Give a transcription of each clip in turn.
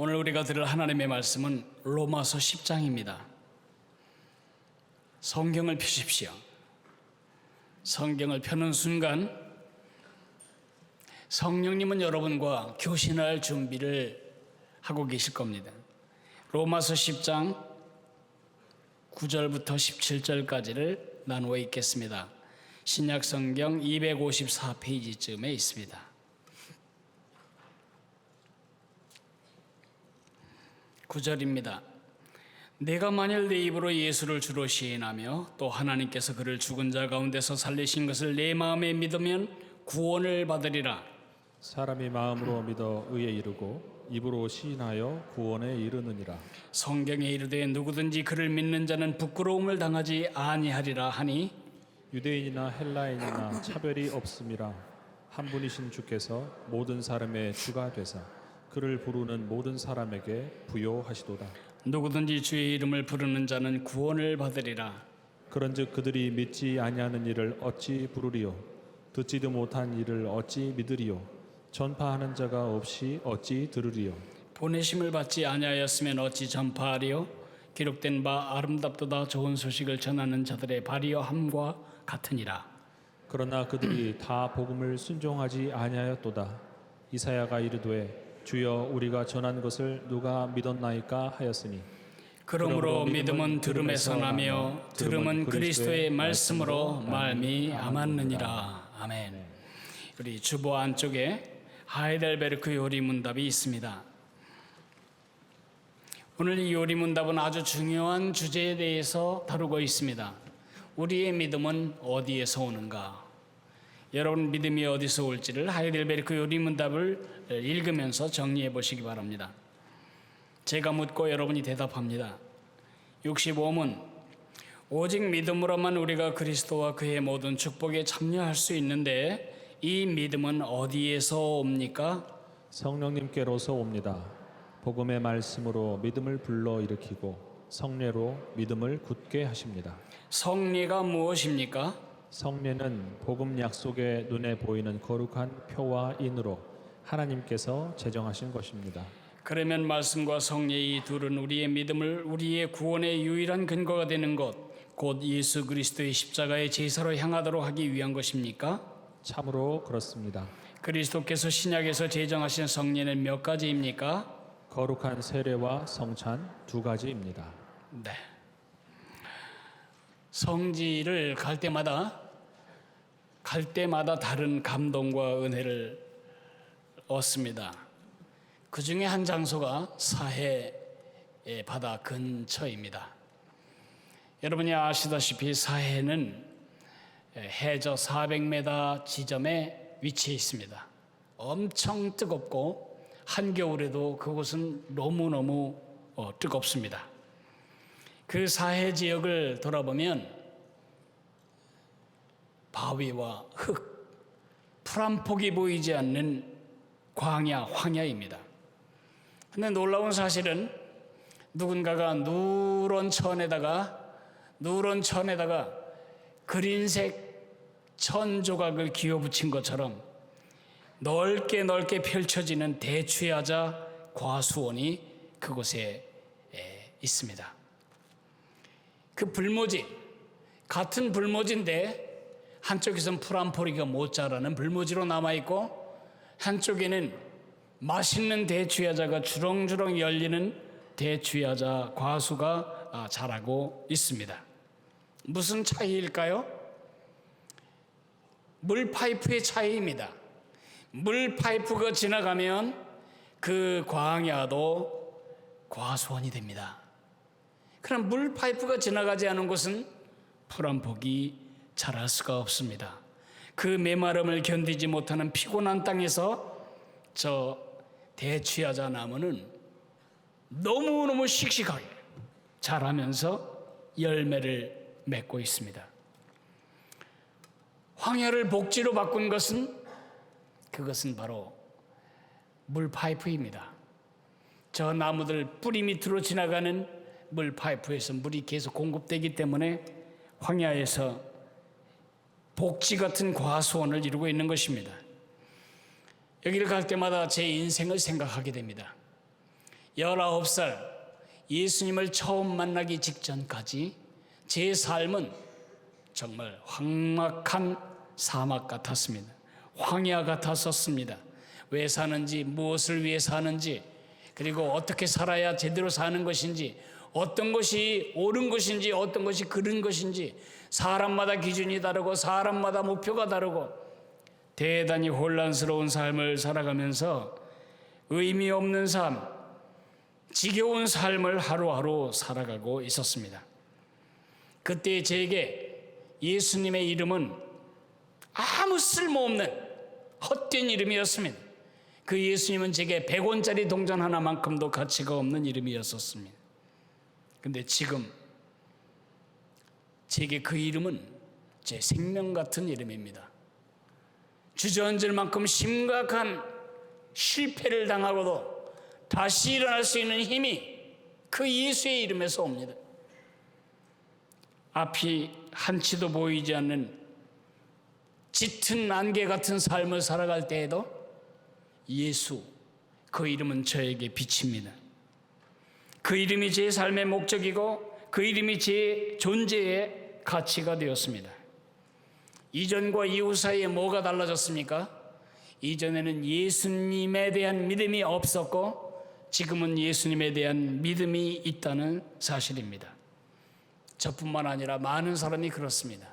오늘 우리가 들을 하나님의 말씀은 로마서 10장입니다. 성경을 펴십시오. 성경을 펴는 순간 성령님은 여러분과 교신할 준비를 하고 계실 겁니다. 로마서 10장 9절부터 17절까지를 나누어 읽겠습니다. 신약성경 254페이지쯤에 있습니다. 9절입니다. 내가 만일 내 입으로 예수를 주로 시인하며 또 하나님께서 그를 죽은 자 가운데서 살리신 것을 내 마음에 믿으면 구원을 받으리라. 사람이 마음으로 믿어 의에 이르고 입으로 시인하여 구원에 이르느니라. 성경에 이르되 누구든지 그를 믿는 자는 부끄러움을 당하지 아니하리라 하니 유대인이나 헬라인이나 차별이 없음이라. 한 분이신 주께서 모든 사람의 주가 되사 그를 부르는 모든 사람에게 부요하시도다. 누구든지 주의 이름을 부르는 자는 구원을 받으리라. 그런즉 그들이 믿지 아니하는 일을 어찌 부르리요? 듣지도 못한 일을 어찌 믿으리요? 전파하는 자가 없이 어찌 들으리요? 보내심을 받지 아니하였으면 어찌 전파하리요? 기록된 바 아름답도다 좋은 소식을 전하는 자들의 발이여 함과 같으니라. 그러나 그들이 다 복음을 순종하지 아니하였도다. 이사야가 이르되 주여 우리가 전한 것을 누가 믿었나이까 하였으니 그러므로 믿음은 들음에서 나며 들음은 그리스도의 말씀으로 말미암았느니라. 아멘. 우리 주보 안쪽에 하이델베르크 요리문답이 있습니다. 오늘 이 요리문답은 아주 중요한 주제에 대해서 다루고 있습니다. 우리의 믿음은 어디에서 오는가? 여러분 믿음이 어디서 올지를 하이델베르크 요리문답을 읽으면서 정리해 보시기 바랍니다. 제가 묻고 여러분이 대답합니다. 65문 오직 믿음으로만 우리가 그리스도와 그의 모든 축복에 참여할 수 있는데 이 믿음은 어디에서 옵니까? 성령님께로서 옵니다. 복음의 말씀으로 믿음을 불러일으키고 성례로 믿음을 굳게 하십니다. 성례가 무엇입니까? 성례는 복음 약속의 눈에 보이는 거룩한 표와 인으로 하나님께서 제정하신 것입니다. 그러면 말씀과 성례 이 둘은 우리의 믿음을 우리의 구원의 유일한 근거가 되는 것, 곧 예수 그리스도의 십자가의 제사로 향하도록 하기 위한 것입니까? 참으로 그렇습니다. 그리스도께서 신약에서 제정하신 성례는 몇 가지입니까? 거룩한 세례와 성찬 두 가지입니다. 네. 성지를 갈 때마다 다른 감동과 은혜를 얻습니다. 그 중에 한 장소가 사해의 바다 근처입니다. 여러분이 아시다시피 사해는 해저 400m 지점에 위치해 있습니다. 엄청 뜨겁고 한겨울에도 그곳은 너무너무 뜨겁습니다. 그 사해 지역을 돌아보면 바위와 흙, 풀 한 폭이 보이지 않는 광야, 황야입니다. 근데 놀라운 사실은 누군가가 누런 천에다가 그린색 천 조각을 기어 붙인 것처럼 넓게 펼쳐지는 대추야자 과수원이 그곳에 있습니다. 그 불모지, 같은 불모지인데 한쪽에서는 풀 한 포리가 못 자라는 불모지로 남아있고 한쪽에는 맛있는 대추야자가 주렁주렁 열리는 대추야자 과수가 자라고 있습니다. 무슨 차이일까요? 물 파이프의 차이입니다. 물 파이프가 지나가면 그 광야도 과수원이 됩니다. 그럼 물 파이프가 지나가지 않은 곳은 풀 한 폭이 자랄 수가 없습니다. 그 메마름을 견디지 못하는 피곤한 땅에서 저 대추야자 나무는 너무너무 씩씩하게 자라면서 열매를 맺고 있습니다. 황야를 복지로 바꾼 그것은 바로 물 파이프입니다. 저 나무들 뿌리 밑으로 지나가는 물 파이프에서 물이 계속 공급되기 때문에 황야에서 복지 같은 과수원을 이루고 있는 것입니다. 여기를 갈 때마다 제 인생을 생각하게 됩니다. 19살 예수님을 처음 만나기 직전까지 제 삶은 정말 황막한 사막 같았습니다. 황야 같았었습니다. 왜 사는지, 무엇을 위해 사는지, 그리고 어떻게 살아야 제대로 사는 것인지, 어떤 것이 옳은 것인지, 어떤 것이 그른 것인지, 사람마다 기준이 다르고 사람마다 목표가 다르고 대단히 혼란스러운 삶을 살아가면서 의미 없는 삶, 지겨운 삶을 하루하루 살아가고 있었습니다. 그때 제게 예수님의 이름은 아무 쓸모없는 헛된 이름이었습니다. 그 예수님은 제게 100원짜리 동전 하나만큼도 가치가 없는 이름이었었습니다. 근데 지금 제게 그 이름은 제 생명 같은 이름입니다. 주저앉을 만큼 심각한 실패를 당하고도 다시 일어날 수 있는 힘이 그 예수의 이름에서 옵니다. 앞이 한치도 보이지 않는 짙은 안개 같은 삶을 살아갈 때에도 예수, 그 이름은 저에게 빛입니다. 그 이름이 제 삶의 목적이고 그 이름이 제 존재의 가치가 되었습니다. 이전과 이후 사이에 뭐가 달라졌습니까? 이전에는 예수님에 대한 믿음이 없었고 지금은 예수님에 대한 믿음이 있다는 사실입니다. 저뿐만 아니라 많은 사람이 그렇습니다.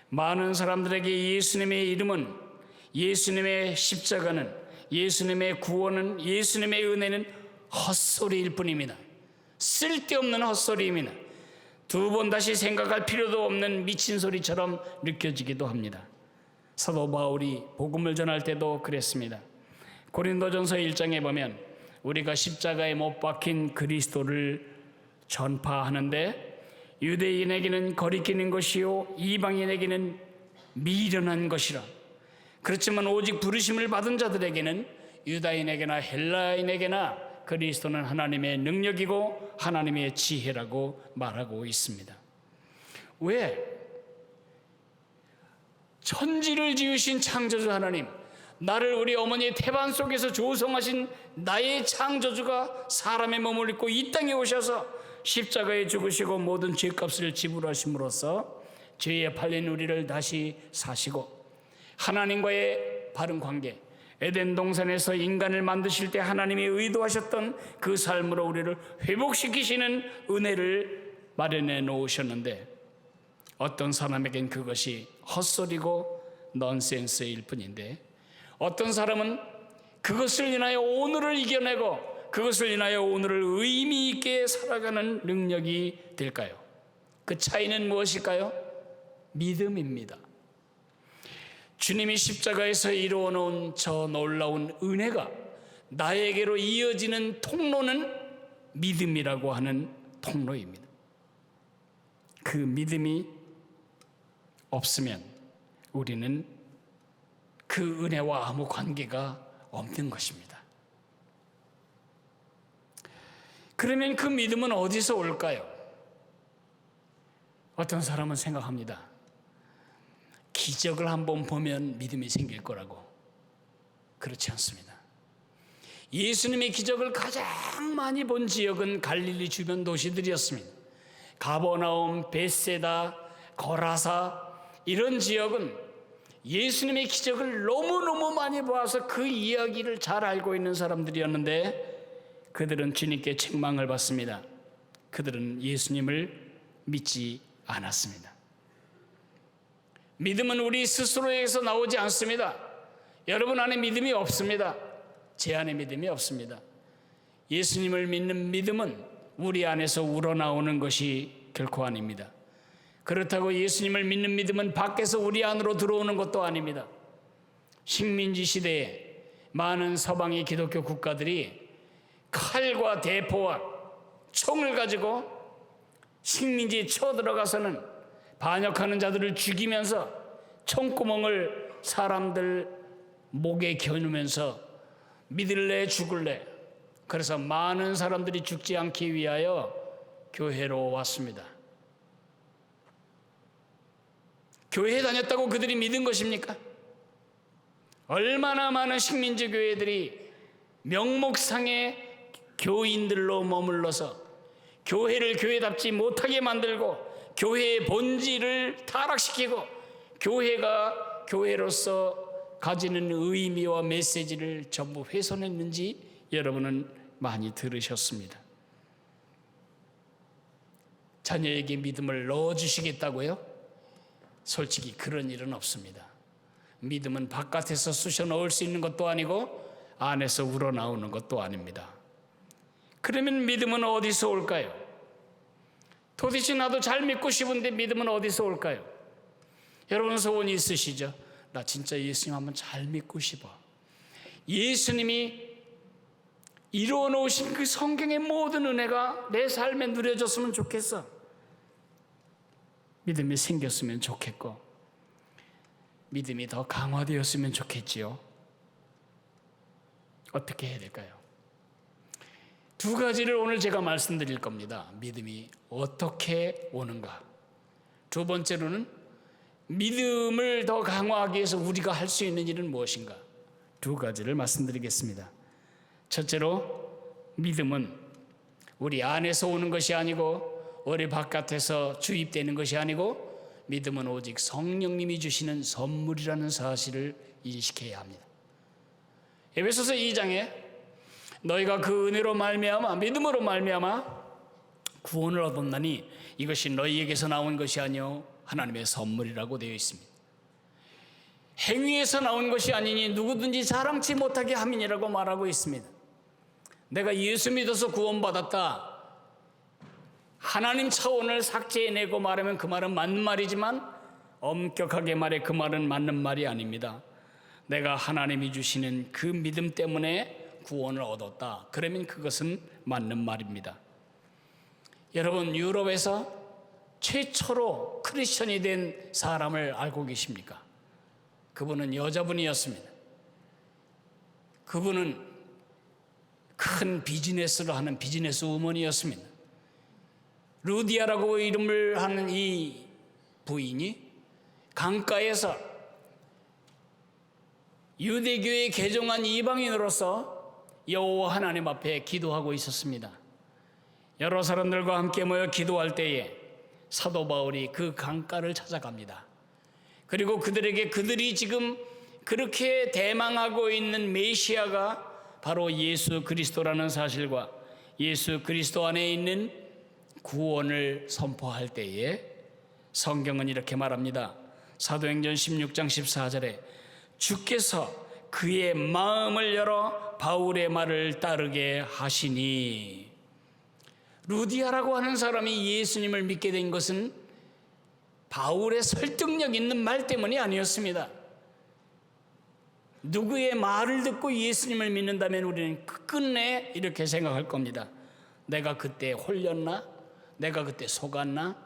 많은 사람들에게 예수님의 이름은, 예수님의 십자가는, 예수님의 구원은, 예수님의 은혜는 헛소리일 뿐입니다. 쓸데없는 헛소리입니다. 두 번 다시 생각할 필요도 없는 미친 소리처럼 느껴지기도 합니다. 사도 바울이 복음을 전할 때도 그랬습니다. 고린도전서 1장에 보면 우리가 십자가에 못 박힌 그리스도를 전파하는데 유대인에게는 거리끼는 것이요 이방인에게는 미련한 것이라. 그렇지만 오직 부르심을 받은 자들에게는 유다인에게나 헬라인에게나 그리스도는 하나님의 능력이고 하나님의 지혜라고 말하고 있습니다. 왜? 천지를 지으신 창조주 하나님, 나를 우리 어머니의 태반 속에서 조성하신 나의 창조주가 사람의 몸을 입고 이 땅에 오셔서 십자가에 죽으시고 모든 죄값을 지불하심으로써 죄에 팔린 우리를 다시 사시고 하나님과의 바른 관계, 에덴 동산에서 인간을 만드실 때 하나님이 의도하셨던 그 삶으로 우리를 회복시키시는 은혜를 마련해 놓으셨는데 어떤 사람에겐 그것이 헛소리고 넌센스일 뿐인데 어떤 사람은 그것을 인하여 오늘을 이겨내고 그것을 인하여 오늘을 의미 있게 살아가는 능력이 될까요? 그 차이는 무엇일까요? 믿음입니다. 주님이 십자가에서 이루어 놓은 저 놀라운 은혜가 나에게로 이어지는 통로는 믿음이라고 하는 통로입니다. 그 믿음이 없으면 우리는 그 은혜와 아무 관계가 없는 것입니다. 그러면 그 믿음은 어디서 올까요? 어떤 사람은 생각합니다. 기적을 한번 보면 믿음이 생길 거라고. 그렇지 않습니다. 예수님의 기적을 가장 많이 본 지역은 갈릴리 주변 도시들이었습니다. 가버나움, 벳세다, 거라사 이런 지역은 예수님의 기적을 너무너무 많이 보아서 그 이야기를 잘 알고 있는 사람들이었는데 그들은 주님께 책망을 받습니다. 그들은 예수님을 믿지 않았습니다. 믿음은 우리 스스로에게서 나오지 않습니다. 여러분 안에 믿음이 없습니다. 제 안에 믿음이 없습니다. 예수님을 믿는 믿음은 우리 안에서 우러나오는 것이 결코 아닙니다. 그렇다고 예수님을 믿는 믿음은 밖에서 우리 안으로 들어오는 것도 아닙니다. 식민지 시대에 많은 서방의 기독교 국가들이 칼과 대포와 총을 가지고 식민지에 쳐들어가서는 반역하는 자들을 죽이면서 총구멍을 사람들 목에 겨누면서 믿을래 죽을래. 그래서 많은 사람들이 죽지 않기 위하여 교회로 왔습니다. 교회에 다녔다고 그들이 믿은 것입니까? 얼마나 많은 식민지 교회들이 명목상의 교인들로 머물러서 교회를 교회답지 못하게 만들고 교회의 본질을 타락시키고 교회가 교회로서 가지는 의미와 메시지를 전부 훼손했는지 여러분은 많이 들으셨습니다. 자녀에게 믿음을 넣어주시겠다고요? 솔직히 그런 일은 없습니다. 믿음은 바깥에서 쑤셔 넣을 수 있는 것도 아니고 안에서 우러나오는 것도 아닙니다. 그러면 믿음은 어디서 올까요? 도대체 나도 잘 믿고 싶은데 믿음은 어디서 올까요? 여러분 소원이 있으시죠? 나 진짜 예수님 한번 잘 믿고 싶어. 예수님이 이루어 놓으신 그 성경의 모든 은혜가 내 삶에 누려졌으면 좋겠어. 믿음이 생겼으면 좋겠고 믿음이 더 강화되었으면 좋겠지요. 어떻게 해야 될까요? 두 가지를 오늘 제가 말씀드릴 겁니다. 믿음이 어떻게 오는가. 두 번째로는 믿음을 더 강화하기 위해서 우리가 할 수 있는 일은 무엇인가. 두 가지를 말씀드리겠습니다. 첫째로 믿음은 우리 안에서 오는 것이 아니고 우리 바깥에서 주입되는 것이 아니고 믿음은 오직 성령님이 주시는 선물이라는 사실을 인식해야 합니다. 에베소서 2장에 너희가 그 은혜로 말미암아 믿음으로 말미암아 구원을 얻었나니 이것이 너희에게서 나온 것이 아니요 하나님의 선물이라고 되어 있습니다. 행위에서 나온 것이 아니니 누구든지 자랑치 못하게 함이니라고 말하고 있습니다. 내가 예수 믿어서 구원받았다, 하나님 차원을 삭제해내고 말하면 그 말은 맞는 말이지만 엄격하게 말해 그 말은 맞는 말이 아닙니다. 내가 하나님이 주시는 그 믿음 때문에 구원을 얻었다, 그러면 그것은 맞는 말입니다. 여러분, 유럽에서 최초로 크리스천이 된 사람을 알고 계십니까? 그분은 여자분이었습니다. 그분은 큰 비즈니스를 하는 비즈니스 우먼이었습니다. 루디아라고 이름을 하는 이 부인이 강가에서 유대교에 개종한 이방인으로서 여호와 하나님 앞에 기도하고 있었습니다. 여러 사람들과 함께 모여 기도할 때에 사도 바울이 그 강가를 찾아갑니다. 그리고 그들에게 그들이 지금 그렇게 대망하고 있는 메시아가 바로 예수 그리스도라는 사실과 예수 그리스도 안에 있는 구원을 선포할 때에 성경은 이렇게 말합니다. 사도행전 16장 14절에 주께서 그의 마음을 열어 바울의 말을 따르게 하시니, 루디아라고 하는 사람이 예수님을 믿게 된 것은 바울의 설득력 있는 말 때문이 아니었습니다. 누구의 말을 듣고 예수님을 믿는다면 우리는 끝내 이렇게 생각할 겁니다. 내가 그때 홀렸나? 내가 그때 속았나?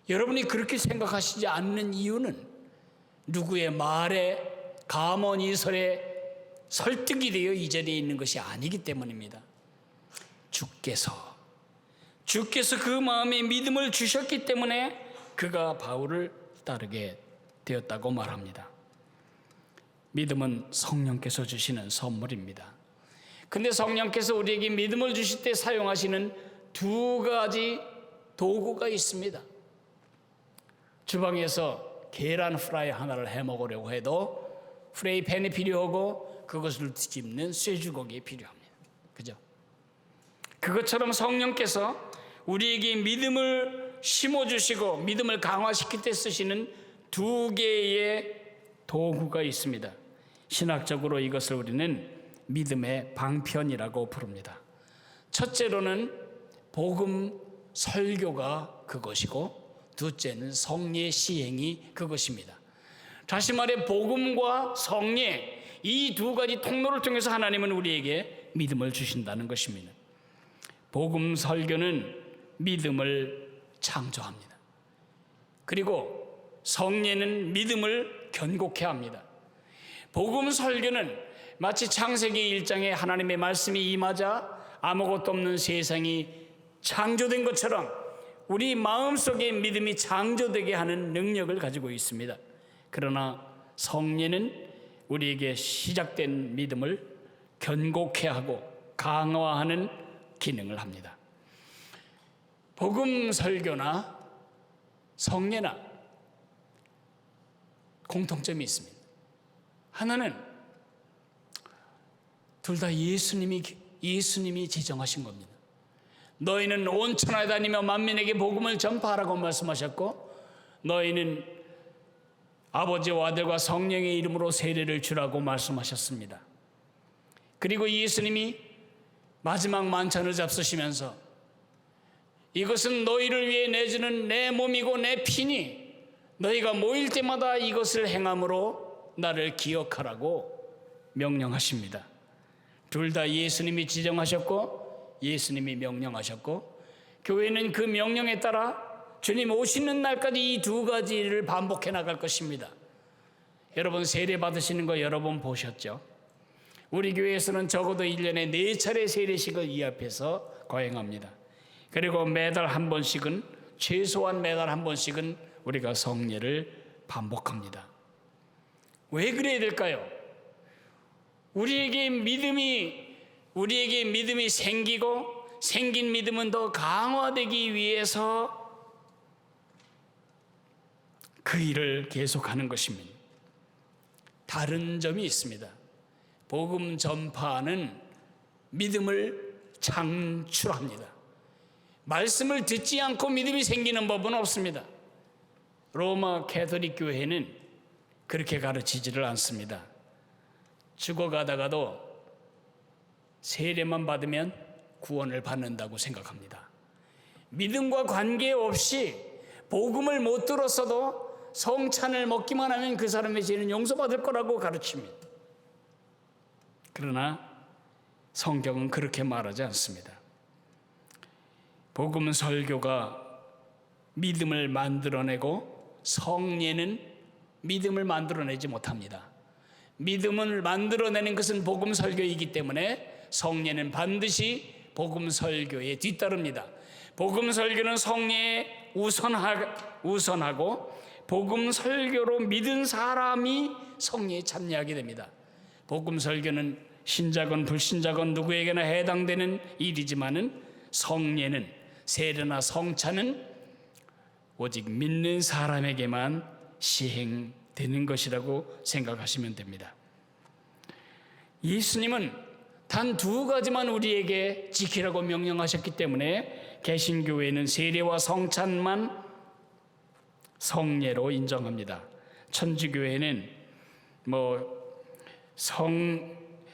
여러분이 그렇게 생각하시지 않는 이유는 누구의 말에 감언이설에 설득이 되어 이 자리에 있는 것이 아니기 때문입니다. 주께서 그 마음에 믿음을 주셨기 때문에 그가 바울을 따르게 되었다고 말합니다. 믿음은 성령께서 주시는 선물입니다. 근데 성령께서 우리에게 믿음을 주실 때 사용하시는 두 가지 도구가 있습니다. 주방에서 계란 프라이 하나를 해 먹으려고 해도 프라이팬이 필요하고 그것을 뒤집는 쇠주걱이 필요합니다. 그죠? 그것처럼 성령께서 우리에게 믿음을 심어주시고 믿음을 강화시킬 때 쓰시는 두 개의 도구가 있습니다. 신학적으로 이것을 우리는 믿음의 방편이라고 부릅니다. 첫째로는 복음 설교가 그것이고, 둘째는 성례 시행이 그것입니다. 다시 말해 복음과 성례, 이 두 가지 통로를 통해서 하나님은 우리에게 믿음을 주신다는 것입니다. 복음 설교는 믿음을 창조합니다. 그리고 성례는 믿음을 견고케 합니다. 복음 설교는 마치 창세기 1장에 하나님의 말씀이 임하자 아무것도 없는 세상이 창조된 것처럼 우리 마음속에 믿음이 창조되게 하는 능력을 가지고 있습니다. 그러나 성례는 우리에게 시작된 믿음을 견고케 하고 강화하는 기능을 합니다. 복음 설교나 성례나 공통점이 있습니다. 하나는 둘 다 예수님이 지정하신 겁니다. 너희는 온 천하에 다니며 만민에게 복음을 전파하라고 말씀하셨고, 너희는 아버지와 아들과 성령의 이름으로 세례를 주라고 말씀하셨습니다. 그리고 예수님이 마지막 만찬을 잡수시면서 이것은 너희를 위해 내주는 내 몸이고 내 피니 너희가 모일 때마다 이것을 행함으로 나를 기억하라고 명령하십니다. 둘 다 예수님이 지정하셨고 예수님이 명령하셨고, 교회는 그 명령에 따라 주님 오시는 날까지 이 두 가지를 반복해 나갈 것입니다. 여러분 세례 받으시는 거 여러 번 보셨죠? 우리 교회에서는 적어도 1년에 4차례 세례식을 이 앞에서 거행합니다. 그리고 매달 한 번씩은, 최소한 매달 한 번씩은 우리가 성례를 반복합니다. 왜 그래야 될까요? 우리에게 믿음이 생기고 생긴 믿음은 더 강화되기 위해서 그 일을 계속하는 것입니다. 다른 점이 있습니다. 복음 전파는 믿음을 창출합니다. 말씀을 듣지 않고 믿음이 생기는 법은 없습니다. 로마 캐톨릭 교회는 그렇게 가르치지를 않습니다. 죽어가다가도 세례만 받으면 구원을 받는다고 생각합니다. 믿음과 관계없이 복음을 못 들었어도 성찬을 먹기만 하면 그 사람의 죄는 용서받을 거라고 가르칩니다. 그러나 성경은 그렇게 말하지 않습니다. 복음 설교가 믿음을 만들어내고 성례는 믿음을 만들어내지 못합니다. 믿음을 만들어내는 것은 복음 설교이기 때문에 성례는 반드시 복음 설교에 뒤따릅니다. 복음 설교는 성례에 우선하고 복음 설교로 믿은 사람이 성례에 참여하게 됩니다. 복음 설교는 신자건 불신자건 누구에게나 해당되는 일이지만은 성례는, 세례나 성찬은 오직 믿는 사람에게만 시행되는 것이라고 생각하시면 됩니다. 예수님은 단 2가지만 우리에게 지키라고 명령하셨기 때문에 개신교회는 세례와 성찬만 성례로 인정합니다. 천주교회는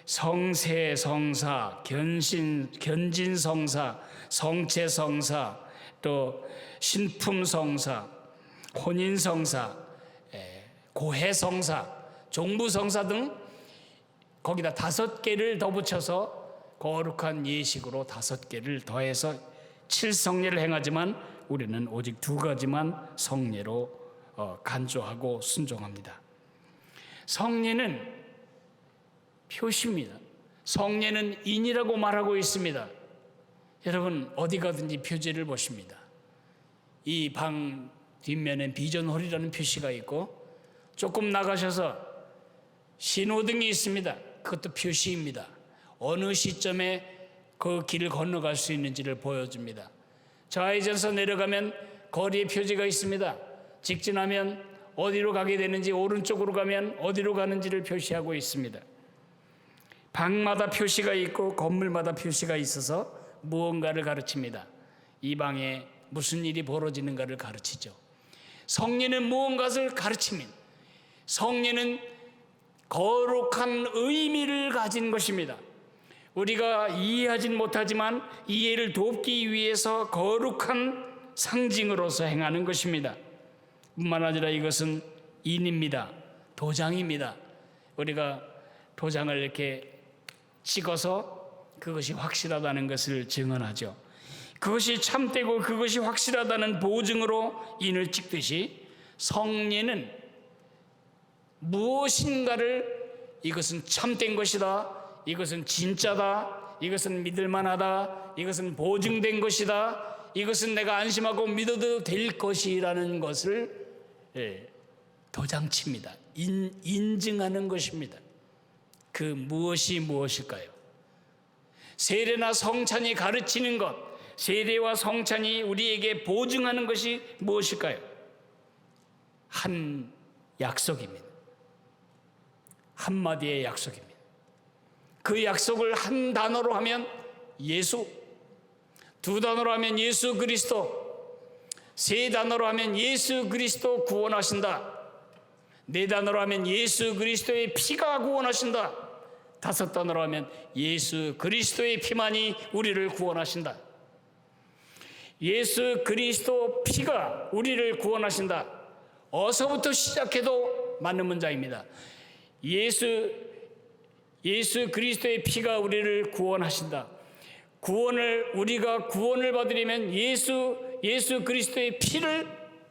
성세 성사, 견진 성사, 성체 성사, 또 신품 성사, 혼인 성사, 고해 성사, 종부 성사 등 거기다 5개를 더 붙여서 거룩한 예식으로 5개를 더해서 7성례를 행하지만 우리는 오직 2가지만 성례로 간주하고 순종합니다. 성례는 표시입니다. 성례는 인이라고 말하고 있습니다. 여러분 어디 가든지 표지를 보십니다. 이 방 뒷면엔 비전홀이라는 표시가 있고 조금 나가셔서 신호등이 있습니다. 그것도 표시입니다. 어느 시점에 그 길을 건너갈 수 있는지를 보여줍니다. 좌회전서 내려가면 거리에 표지가 있습니다. 직진하면 어디로 가게 되는지, 오른쪽으로 가면 어디로 가는지를 표시하고 있습니다. 방마다 표시가 있고 건물마다 표시가 있어서 무언가를 가르칩니다. 이 방에 무슨 일이 벌어지는가를 가르치죠. 성례는 무언가를 가르칩니다. 성례는 거룩한 의미를 가진 것입니다. 우리가 이해하진 못하지만 이해를 돕기 위해서 거룩한 상징으로서 행하는 것입니다. 뿐만 아니라 이것은 인입니다. 도장입니다. 우리가 도장을 이렇게 찍어서 그것이 확실하다는 것을 증언하죠. 그것이 참되고 그것이 확실하다는 보증으로 인을 찍듯이 성례는 무엇인가를, 이것은 참된 것이다, 이것은 진짜다, 이것은 믿을만하다, 이것은 보증된 것이다, 이것은 내가 안심하고 믿어도 될 것이라는 것을 도장칩니다. 인증하는 것입니다. 그 무엇이 무엇일까요? 세례나 성찬이 가르치는 것, 세례와 성찬이 우리에게 보증하는 것이 무엇일까요? 한 약속입니다. 한마디의 약속입니다. 그 약속을 한 단어로 하면 예수, 두 단어로 하면 예수 그리스도, 세 단어로 하면 예수 그리스도 구원하신다, 네 단어로 하면 예수 그리스도의 피가 구원하신다, 다섯 단어로 하면 예수 그리스도의 피만이 우리를 구원하신다. 예수 그리스도 피가 우리를 구원하신다. 어서부터 시작해도 맞는 문장입니다. 예수 그리스도의 피가 우리를 구원하신다. 우리가 구원을 받으려면 예수 그리스도의 피를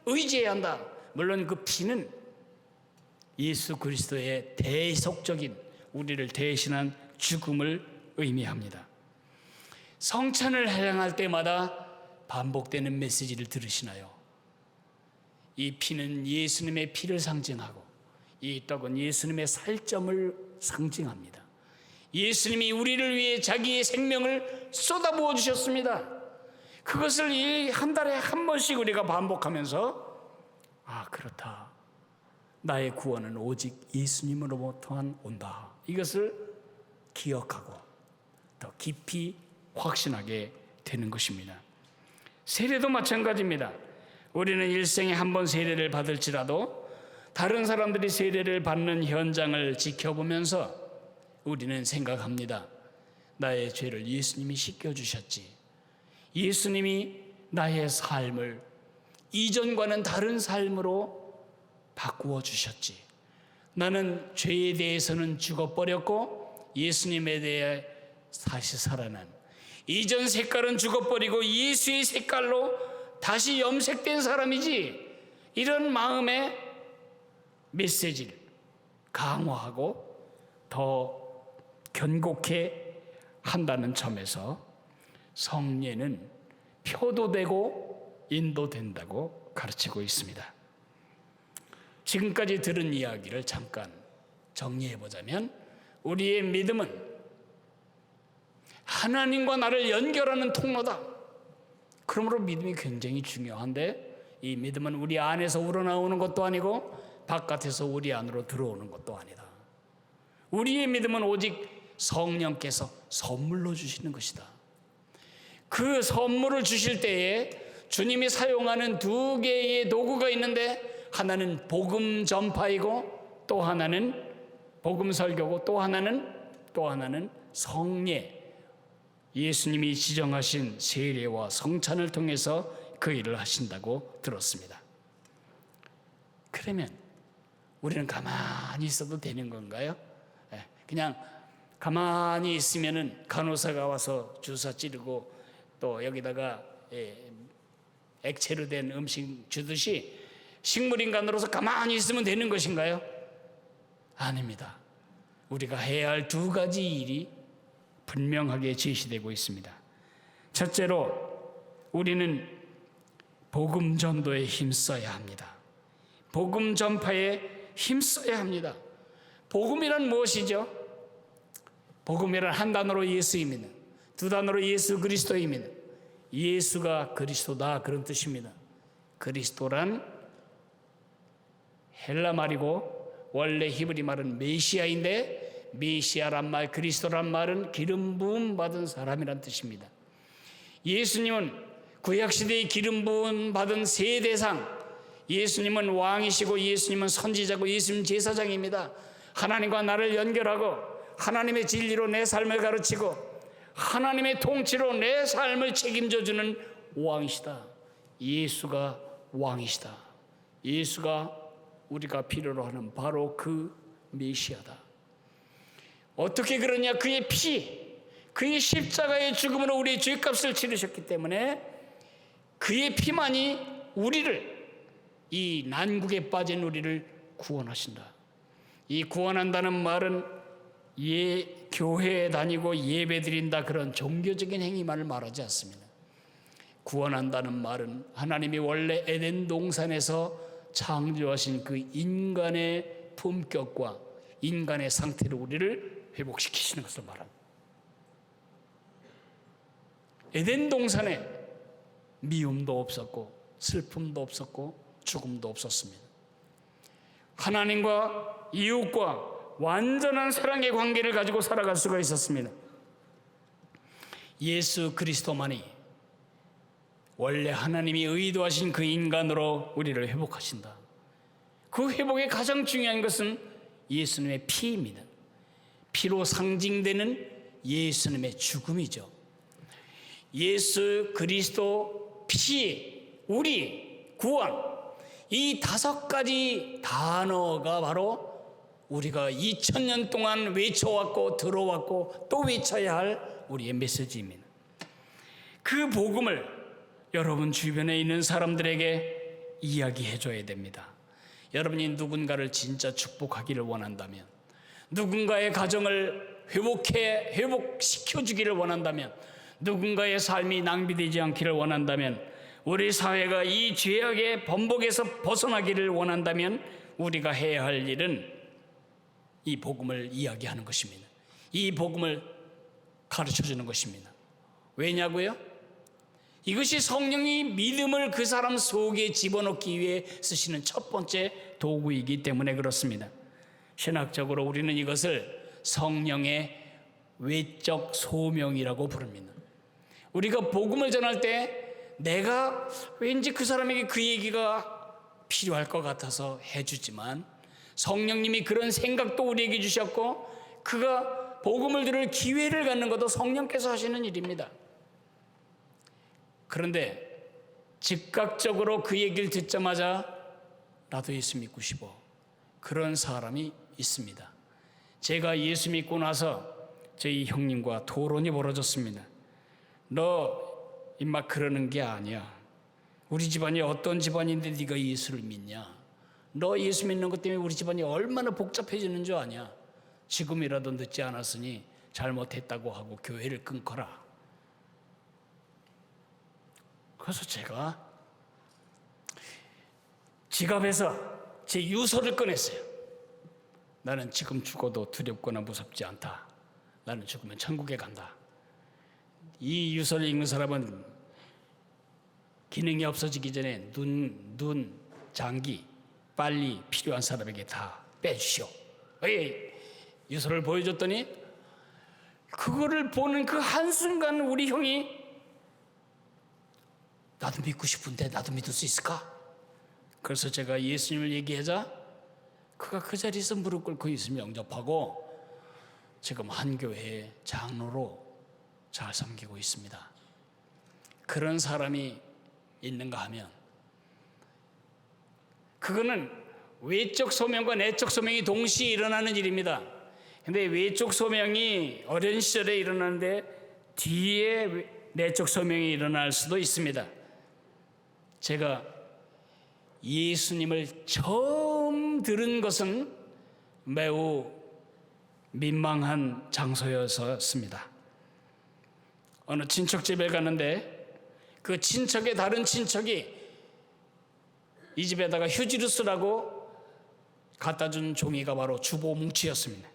의지해야 한다. 물론 그 피는 예수 그리스도의 대속적인 우리를 대신한 죽음을 의미합니다. 성찬을 행할 때마다 반복되는 메시지를 들으시나요? 이 피는 예수님의 피를 상징하고 이 떡은 예수님의 살점을 상징합니다. 예수님이 우리를 위해 자기의 생명을 쏟아부어 주셨습니다. 그것을 한 달에 한 번씩 우리가 반복하면서 그렇다. 나의 구원은 오직 예수님으로부터만 온다. 이것을 기억하고 더 깊이 확신하게 되는 것입니다. 세례도 마찬가지입니다. 우리는 일생에 한 번 세례를 받을지라도 다른 사람들이 세례를 받는 현장을 지켜보면서 우리는 생각합니다. 나의 죄를 예수님이 씻겨주셨지. 예수님이 나의 삶을 이전과는 다른 삶으로 바꾸어 주셨지. 나는 죄에 대해서는 죽어버렸고 예수님에 대해 다시 살아난, 이전 색깔은 죽어버리고 예수의 색깔로 다시 염색된 사람이지. 이런 마음의 메시지를 강화하고 더 견고케 한다는 점에서 성례는 표도되고 인도된다고 가르치고 있습니다. 지금까지 들은 이야기를 잠깐 정리해보자면, 우리의 믿음은 하나님과 나를 연결하는 통로다. 그러므로 믿음이 굉장히 중요한데, 이 믿음은 우리 안에서 우러나오는 것도 아니고 바깥에서 우리 안으로 들어오는 것도 아니다. 우리의 믿음은 오직 성령께서 선물로 주시는 것이다. 그 선물을 주실 때에 주님이 사용하는 두 개의 도구가 있는데, 하나는 복음 전파이고 또 하나는 복음 설교고 또 하나는 성례, 예수님이 지정하신 세례와 성찬을 통해서 그 일을 하신다고 들었습니다. 그러면 우리는 가만히 있어도 되는 건가요? 그냥 가만히 있으면은 간호사가 와서 주사 찌르고 또 여기다가 액체로 된 음식 주듯이 식물인간으로서 가만히 있으면 되는 것인가요? 아닙니다. 우리가 해야 할 두 가지 일이 분명하게 제시되고 있습니다. 첫째로 우리는 복음 전도에 힘써야 합니다. 복음 전파에 힘써야 합니다. 복음이란 무엇이죠? 복음이란 한 단어로 예수입니다. 두 단어로 예수 그리스도입니다. 예수가 그리스도다, 그런 뜻입니다. 그리스도란 헬라 말이고 원래 히브리 말은 메시아인데, 메시아란 말, 그리스도란 말은 기름 부음 받은 사람이란 뜻입니다. 예수님은 구약시대의 기름 부음 받은 세대상, 예수님은 왕이시고 예수님은 선지자고 예수님 제사장입니다. 하나님과 나를 연결하고 하나님의 진리로 내 삶을 가르치고 하나님의 통치로 내 삶을 책임져주는 왕이시다. 예수가 왕이시다. 예수가 우리가 필요로 하는 바로 그 메시아다. 어떻게 그러냐? 그의 피, 그의 십자가의 죽음으로 우리의 죄값을 치르셨기 때문에 그의 피만이 우리를, 이 난국에 빠진 우리를 구원하신다. 이 구원한다는 말은 교회에 다니고 예배 드린다 그런 종교적인 행위만을 말하지 않습니다. 구원한다는 말은 하나님이 원래 에덴 동산에서 창조하신 그 인간의 품격과 인간의 상태로 우리를 회복시키시는 것을 말합니다. 에덴 동산에 미움도 없었고 슬픔도 없었고 죽음도 없었습니다. 하나님과 이웃과 완전한 사랑의 관계를 가지고 살아갈 수가 있었습니다. 예수 그리스도만이 원래 하나님이 의도하신 그 인간으로 우리를 회복하신다. 그 회복의 가장 중요한 것은 예수님의 피입니다. 피로 상징되는 예수님의 죽음이죠. 예수 그리스도 피, 우리, 구원, 이 5가지 단어가 바로 우리가 2000년 동안 외쳐왔고 들어왔고 또 외쳐야 할 우리의 메시지입니다. 그 복음을 여러분 주변에 있는 사람들에게 이야기해 줘야 됩니다. 여러분이 누군가를 진짜 축복하기를 원한다면, 누군가의 가정을 회복시켜 주기를 원한다면, 누군가의 삶이 낭비되지 않기를 원한다면, 우리 사회가 이 죄악의 번복에서 벗어나기를 원한다면 우리가 해야 할 일은 이 복음을 이야기하는 것입니다. 이 복음을 가르쳐 주는 것입니다. 왜냐고요? 이것이 성령이 믿음을 그 사람 속에 집어넣기 위해 쓰시는 첫 번째 도구이기 때문에 그렇습니다. 신학적으로 우리는 이것을 성령의 외적 소명이라고 부릅니다. 우리가 복음을 전할 때 내가 왠지 그 사람에게 그 얘기가 필요할 것 같아서 해주지만 성령님이 그런 생각도 우리에게 주셨고 그가 복음을 들을 기회를 갖는 것도 성령께서 하시는 일입니다. 그런데 즉각적으로 그 얘기를 듣자마자 나도 예수 믿고 싶어, 그런 사람이 있습니다. 제가 예수 믿고 나서 저희 형님과 토론이 벌어졌습니다. 너 임마 그러는 게 아니야. 우리 집안이 어떤 집안인데 네가 예수를 믿냐? 너 예수 믿는 것 때문에 우리 집안이 얼마나 복잡해지는 줄 아냐? 지금이라도 늦지 않았으니 잘못했다고 하고 교회를 끊거라. 그래서 제가 지갑에서 제 유서를 꺼냈어요. 나는 지금 죽어도 두렵거나 무섭지 않다. 나는 죽으면 천국에 간다. 이 유서를 읽는 사람은 기능이 없어지기 전에 눈, 장기 빨리 필요한 사람에게 다 빼주시오. 유서를 보여줬더니 그거를 보는 그 한순간 우리 형이 나도 믿고 싶은데 나도 믿을 수 있을까? 그래서 제가 예수님을 얘기하자 그가 그 자리에서 무릎 꿇고 예수님 영접하고 지금 한 교회의 장로로 잘 섬기고 있습니다. 그런 사람이 있는가 하면 그거는 외적 소명과 내적 소명이 동시에 일어나는 일입니다. 근데 외적 소명이 어린 시절에 일어나는데 뒤에 내적 소명이 일어날 수도 있습니다. 제가 예수님을 처음 들은 것은 매우 민망한 장소였습니다. 어느 친척 집에 갔는데 그 친척의 다른 친척이 이 집에다가 휴지를 쓰라고 갖다 준 종이가 바로 주보 뭉치였습니다.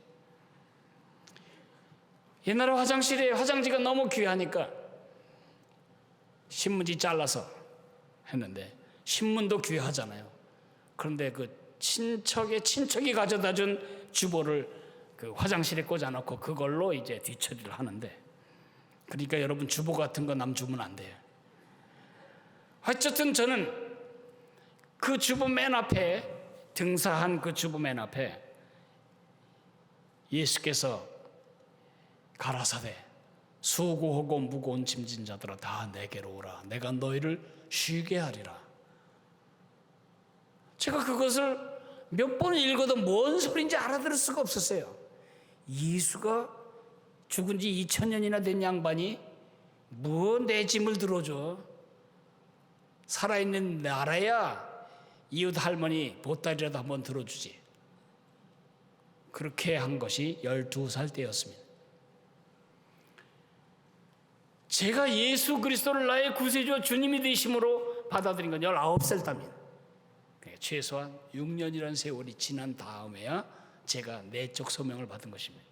옛날에 화장실에 화장지가 너무 귀하니까 신문지 잘라서 했는데 신문도 귀하잖아요. 그런데 그 친척이 가져다 준 주보를 그 화장실에 꽂아놓고 그걸로 이제 뒤처리를 하는데, 그러니까 여러분 주보 같은 거 남 주면 안 돼요. 어쨌든 저는 그 주보 맨 앞에 등사한 그 주보 맨 앞에 예수께서 가라사대 수고하고 무거운 짐진 자들아 다 내게로 오라 내가 너희를 쉬게 하리라. 제가 그것을 몇 번 읽어도 뭔 소리인지 알아들을 수가 없었어요. 예수가 죽은 지 2000년이나 된 양반이 뭐 내 짐을 들어줘. 살아있는 나라야 이웃 할머니 보따리라도 한번 들어주지. 그렇게 한 것이 12살 때였습니다. 제가 예수 그리스도를 나의 구세주와 주님이 되심으로 받아들인 건 19살 때입니다. 최소한 6년이라는 세월이 지난 다음에야 제가 내적 소명을 받은 것입니다.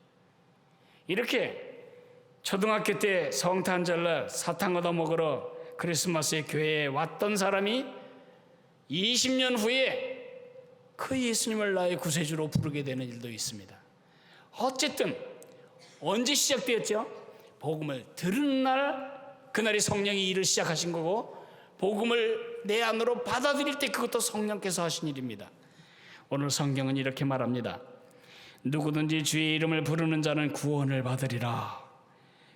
이렇게 초등학교 때 성탄절날 사탕 얻어 먹으러 크리스마스에 교회에 왔던 사람이 20년 후에 그 예수님을 나의 구세주로 부르게 되는 일도 있습니다. 어쨌든 언제 시작되었죠? 복음을 들은 날, 그날이 성령이 일을 시작하신 거고, 복음을 내 안으로 받아들일 때 그것도 성령께서 하신 일입니다. 오늘 성경은 이렇게 말합니다. 누구든지 주의 이름을 부르는 자는 구원을 받으리라.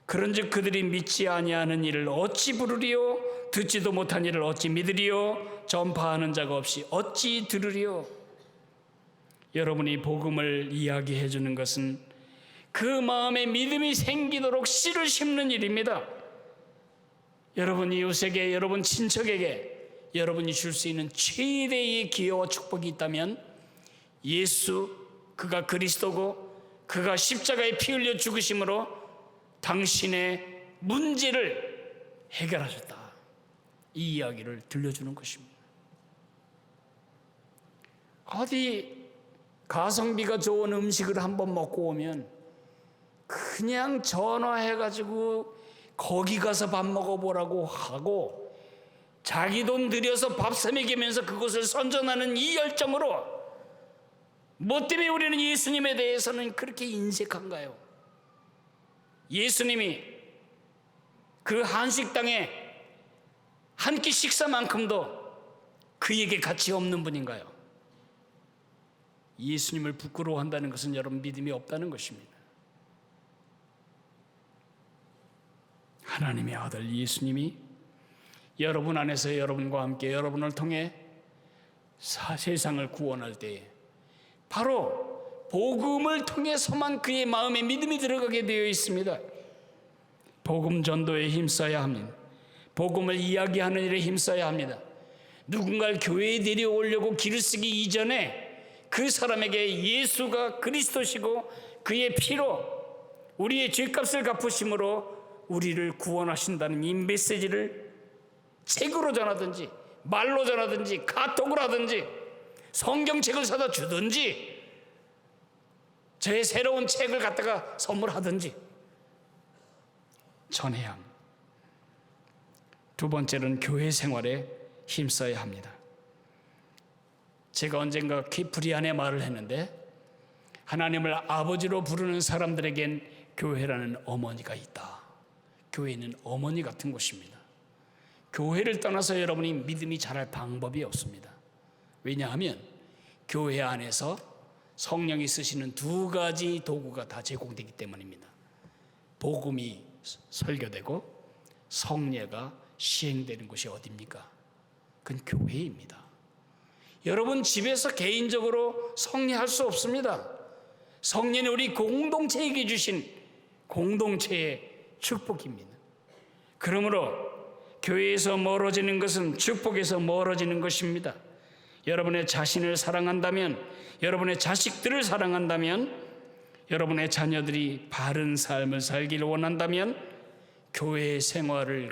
그런즉 그들이 믿지 아니하는 일을 어찌 부르리요? 듣지도 못한 일을 어찌 믿으리요? 전파하는 자가 없이 어찌 들으리요? 여러분이 복음을 이야기해 주는 것은 그 마음에 믿음이 생기도록 씨를 심는 일입니다. 여러분 이웃에게, 여러분 친척에게 여러분이 줄 수 있는 최대의 기회와 축복이 있다면 예수, 그가 그리스도고 그가 십자가에 피 흘려 죽으심으로 당신의 문제를 해결하셨다, 이 이야기를 들려주는 것입니다. 어디 가성비가 좋은 음식을 한번 먹고 오면 그냥 전화해가지고 거기 가서 밥 먹어보라고 하고 자기 돈 들여서 밥 사 먹이면서 그것을 선전하는 이 열정으로, 뭐 때문에 우리는 예수님에 대해서는 그렇게 인색한가요? 예수님이 그 한식당에 한 끼 식사만큼도 그에게 가치 없는 분인가요? 예수님을 부끄러워한다는 것은 여러분 믿음이 없다는 것입니다. 하나님의 아들 예수님이 여러분 안에서 여러분과 함께 여러분을 통해 세상을 구원할 때에 바로 복음을 통해서만 그의 마음에 믿음이 들어가게 되어 있습니다. 복음 전도에 힘써야 합니다. 복음을 이야기하는 일에 힘써야 합니다. 누군가를 교회에 데려오려고 길을 쓰기 이전에 그 사람에게 예수가 그리스도시고 그의 피로 우리의 죄값을 갚으심으로 우리를 구원하신다는 이 메시지를 책으로 전하든지 말로 전하든지 카톡으로 하든지 성경책을 사다 주든지 저의 새로운 책을 갖다가 선물하든지 전해야 합니다. 두 번째는 교회 생활에 힘써야 합니다. 제가 언젠가 키프리안의 말을 했는데, 하나님을 아버지로 부르는 사람들에겐 교회라는 어머니가 있다. 교회는 어머니 같은 곳입니다. 교회를 떠나서 여러분이 믿음이 자랄 방법이 없습니다. 왜냐하면 교회 안에서 성령이 쓰시는 두 가지 도구가 다 제공되기 때문입니다. 복음이 설교되고 성례가 시행되는 곳이 어디입니까? 그건 교회입니다. 여러분 집에서 개인적으로 성례할 수 없습니다. 성례는 우리 공동체에게 주신 공동체의 축복입니다. 그러므로 교회에서 멀어지는 것은 축복에서 멀어지는 것입니다. 여러분의 자신을 사랑한다면, 여러분의 자식들을 사랑한다면, 여러분의 자녀들이 바른 삶을 살기를 원한다면 교회 생활을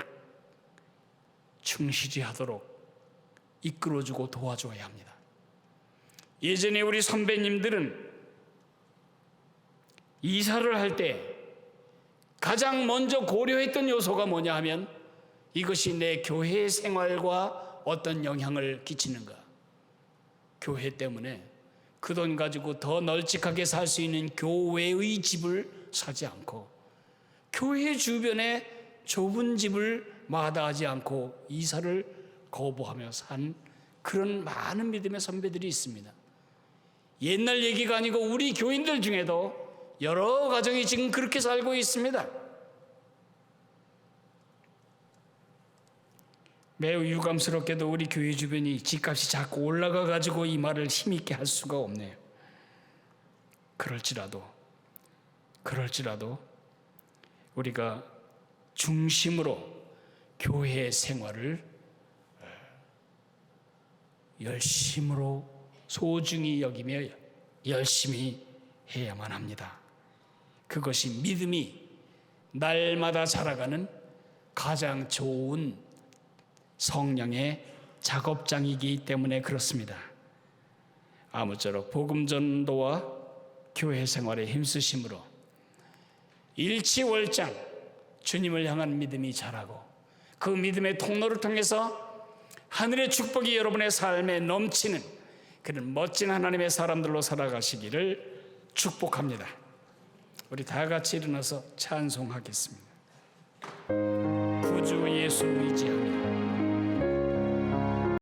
충실히 하도록 이끌어주고 도와줘야 합니다. 예전에 우리 선배님들은 이사를 할 때 가장 먼저 고려했던 요소가 뭐냐 하면 이것이 내 교회 생활과 어떤 영향을 끼치는가. 교회 때문에 그 돈 가지고 더 널찍하게 살 수 있는 교회의 집을 사지 않고 교회 주변에 좁은 집을 마다하지 않고 이사를 거부하며 산 그런 많은 믿음의 선배들이 있습니다. 옛날 얘기가 아니고 우리 교인들 중에도 여러 가정이 지금 그렇게 살고 있습니다. 매우 유감스럽게도 우리 교회 주변이 집값이 자꾸 올라가 가지고 이 말을 힘있게 할 수가 없네요. 그럴지라도 우리가 중심으로 교회 생활을 열심으로 소중히 여기며 열심히 해야만 합니다. 그것이 믿음이 날마다 자라가는 가장 좋은 성령의 작업장이기 때문에 그렇습니다. 아무쪼록 복음 전도와 교회 생활에 힘쓰심으로 일치월장 주님을 향한 믿음이 자라고 그 믿음의 통로를 통해서 하늘의 축복이 여러분의 삶에 넘치는 그런 멋진 하나님의 사람들로 살아가시기를 축복합니다. 우리 다 같이 일어나서 찬송하겠습니다. 구주 예수 의지하며